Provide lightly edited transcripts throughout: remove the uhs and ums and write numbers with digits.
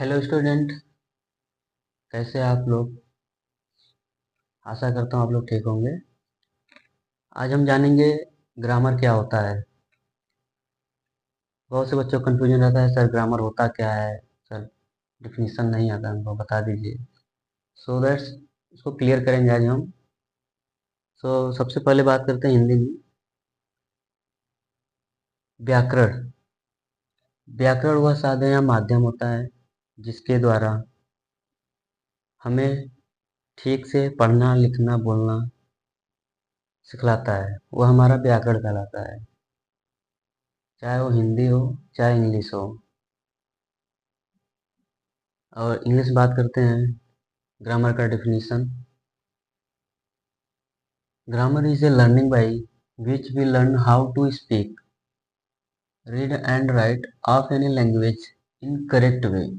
Hello student, कैसे हैं आप लोग। आशा करता हूँ आप लोग ठीक होंगे। आज हम जानेंगे ग्रामर क्या होता है। बहुत से बच्चों को कन्फ्यूजन रहता है, सर ग्रामर होता क्या है। सर डिफिनीशन नहीं आता, हमको बता दीजिए। सो दैट्स उसको क्लियर करेंगे आज हम। सबसे पहले बात करते हैं हिंदी में। व्याकरण। व्याकरण वह साधन या माध्यम होता है जिसके द्वारा हमें ठीक से पढ़ना लिखना बोलना सिखलाता है, वह हमारा व्याकरण कहलाता है। चाहे वो हिंदी हो चाहे इंग्लिश हो। और इंग्लिश बात करते हैं ग्रामर का definition. Grammar is a learning by which we learn how to speak, read and write of any language in correct way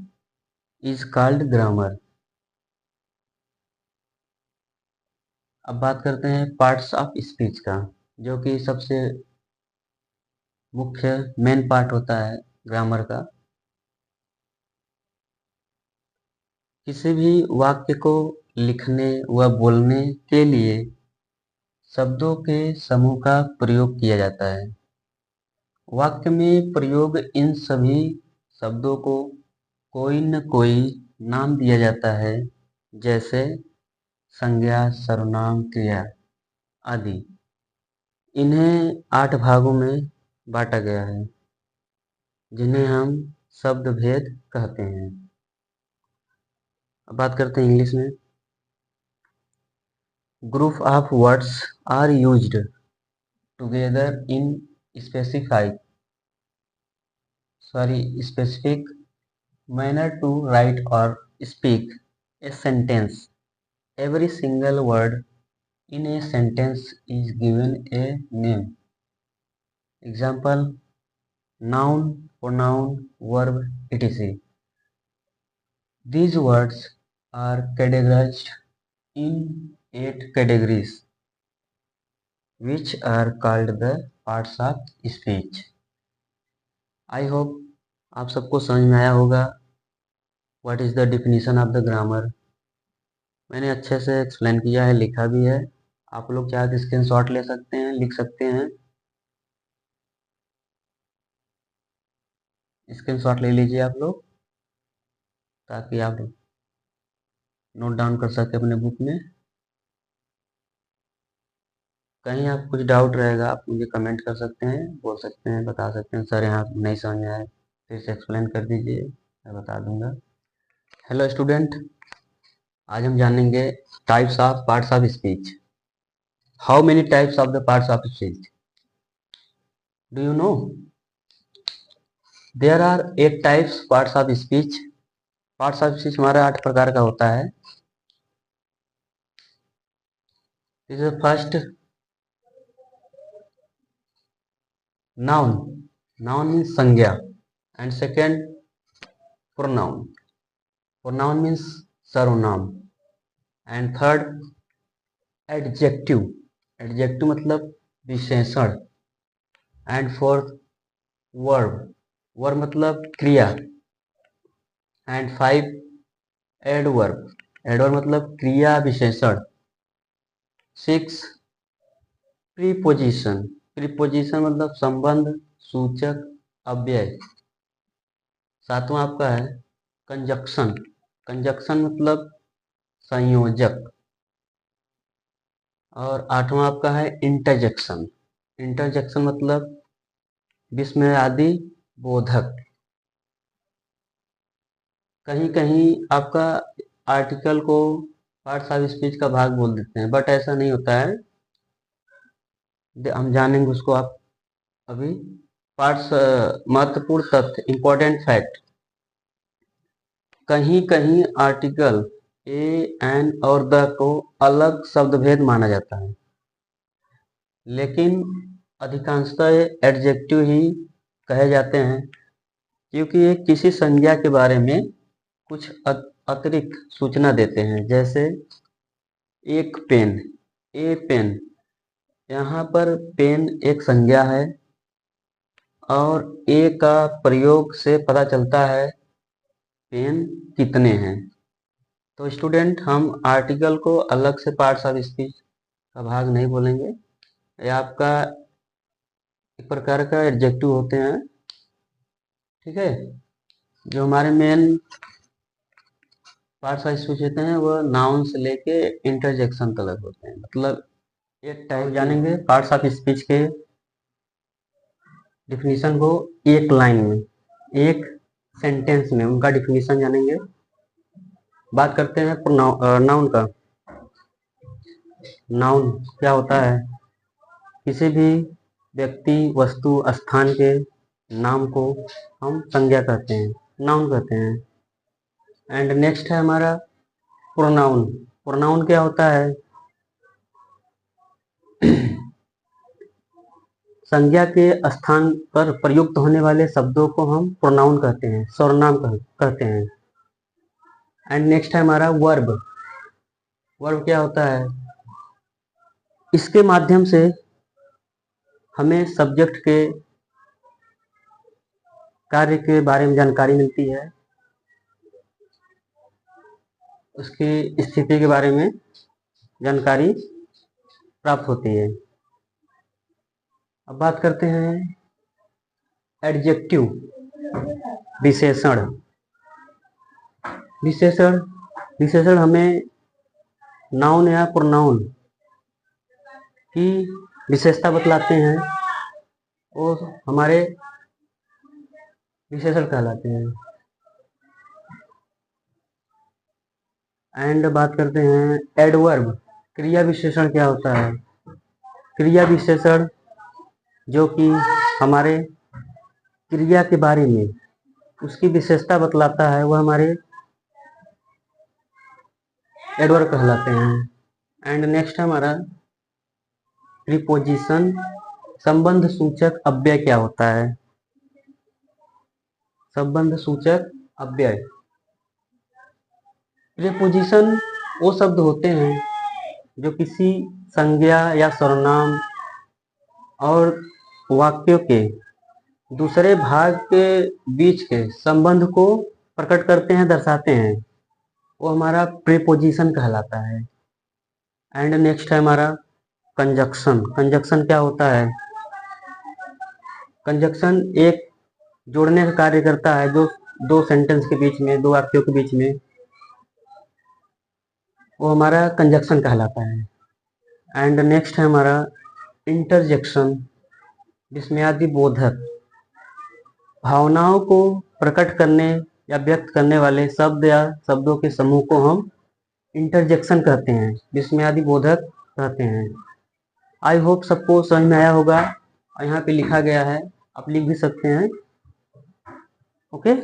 is called grammar। अब बात करते हैं पार्ट्स ऑफ स्पीच का, जो कि सबसे मुख्य मेन पार्ट होता है ग्रामर का। किसी भी वाक्य को लिखने व बोलने के लिए शब्दों के समूह का प्रयोग किया जाता है। वाक्य में प्रयोग इन सभी शब्दों को कोई न कोई नाम दिया जाता है, जैसे संज्ञा सर्वनाम क्रिया आदि। इन्हें 8 भागों में बांटा गया है, जिन्हें हम शब्द भेद कहते हैं। अब बात करते हैं इंग्लिश में। Group of words are used together in specify specific manner to write or speak a sentence. Every single word in a sentence is given a name. Example: noun, pronoun, verb, etc. These words are categorized in 8 categories, which are called the parts of speech. I hope आप सबको समझ में आया होगा what is the definition of the grammar। मैंने अच्छे से explain किया है, लिखा भी है। आप लोग चाहे तो स्क्रीनशॉट ले सकते हैं, लिख सकते हैं। स्क्रीनशॉट ले लीजिए आप लोग, ताकि आप नोट डाउन कर सके अपने बुक में। कहीं आप कुछ डाउट रहेगा आप मुझे कमेंट कर सकते हैं, बोल सकते हैं, बता सकते हैं, सर यहाँ नहीं समझ में आए फिर से एक्सप्लेन कर दीजिए, मैं बता दूंगा। हेलो स्टूडेंट, आज हम जानेंगे types of parts of speech. How many types of the parts of speech do you know? There are 8 types parts of speech. Parts of speech हमारा 8 प्रकार का होता है। First noun. नाउन मीन्स संज्ञा। And second pronoun. Pronoun means सर्वनाम। And third adjective. Adjective मतलब विशेषण। And fourth verb. Verb मतलब क्रिया। And five adverb. एडवर्ब मतलब क्रिया विशेषण। 6 प्रीपोजिशन। प्रीपोजिशन मतलब संबंध सूचक अव्यय। 7वां आपका है कंजक्शन। कंजक्शन मतलब संयोजक। और 8वां आपका है इंटरजेक्शन। इंटरजेक्शन मतलब विस्मय आदि बोधक। कहीं कहीं आपका आर्टिकल को पार्ट्स ऑफ स्पीच का भाग बोल देते हैं, बट ऐसा नहीं होता है। हम जानेंगे उसको आप अभी। पार्ट्स महत्वपूर्ण तथ्य इंपॉर्टेंट फैक्ट। कहीं कहीं आर्टिकल ए एन और द को अलग शब्द भेद माना जाता है, लेकिन अधिकांशतः एडजेक्टिव ही कहे जाते हैं, क्योंकि ये किसी संज्ञा के बारे में कुछ अतिरिक्त सूचना देते हैं। जैसे एक पेन, ए पेन। यहाँ पर पेन एक संज्ञा है, और ए का प्रयोग से पता चलता है पेन कितने हैं। तो स्टूडेंट, हम आर्टिकल को अलग से पार्ट्स ऑफ स्पीच का भाग नहीं बोलेंगे। ये आपका एक प्रकार का एडजेक्टिव होते हैं, ठीक है। जो हमारे मेन पार्ट्स ऑफ स्पीच होते हैं वो नाउन से लेके इंटरजेक्शन तक होते हैं। मतलब एक टाइप जानेंगे पार्ट्स ऑफ स्पीच के डिफिनीशन को एक लाइन में, एक सेंटेंस में उनका डिफिनीशन जानेंगे। बात करते हैं नाउन का। नाउन क्या होता है? किसी भी व्यक्ति, वस्तु, स्थान के नाम को हम संज्ञा कहते हैं, नाउन कहते हैं। एंड नेक्स्ट है हमारा प्रोनाउन। प्रोनाउन क्या होता है? संज्ञा के स्थान पर प्रयुक्त होने वाले शब्दों को हम प्रोनाउन कहते हैं, सर्वनाम कहते हैं। एंड नेक्स्ट है हमारा वर्ब। वर्ब क्या होता है? इसके माध्यम से हमें सब्जेक्ट के कार्य के बारे में जानकारी मिलती है, उसकी स्थिति के बारे में जानकारी प्राप्त होती है। अब बात करते हैं एडजेक्टिव, विशेषण। विशेषण विशेषण हमें नाउन या प्रोनाउन की विशेषता बतलाते हैं, वो हमारे विशेषण कहलाते हैं। एंड बात करते हैं एडवर्ब। क्रिया विशेषण क्या होता है? क्रिया विशेषण जो कि हमारे क्रिया के बारे में उसकी विशेषता बतलाता है, वह हमारे एडवर्ब कहलाते हैं। एंड नेक्स्ट हमारा प्रीपोजिशन। संबंध सूचक अव्यय क्या होता है? संबंध सूचक अव्यय। प्रीपोजिशन वो शब्द होते हैं जो किसी संज्ञा या सर्वनाम और वाक्यों के दूसरे भाग के बीच के संबंध को प्रकट करते हैं, दर्शाते हैं। वो हमारा प्रीपोजिशन कहलाता है। एंड नेक्स्ट है हमारा कंजक्शन। कंजक्शन क्या होता है? कंजक्शन एक जोड़ने का कार्य करता है, जो दो सेंटेंस के बीच में, दो वाक्यों के बीच में, वो हमारा कंजक्शन कहलाता है। एंड नेक्स्ट है हमारा इंटरजेक्शन, विस्मयादि बोधक। भावनाओं को प्रकट करने या व्यक्त करने वाले शब्द या शब्दों के समूह को हम इंटरजेक्शन कहते हैं, विस्मयादि बोधक कहते हैं। आई होप सबको समझ में आया होगा। यहाँ पे लिखा गया है, आप लिख भी सकते हैं। ओके।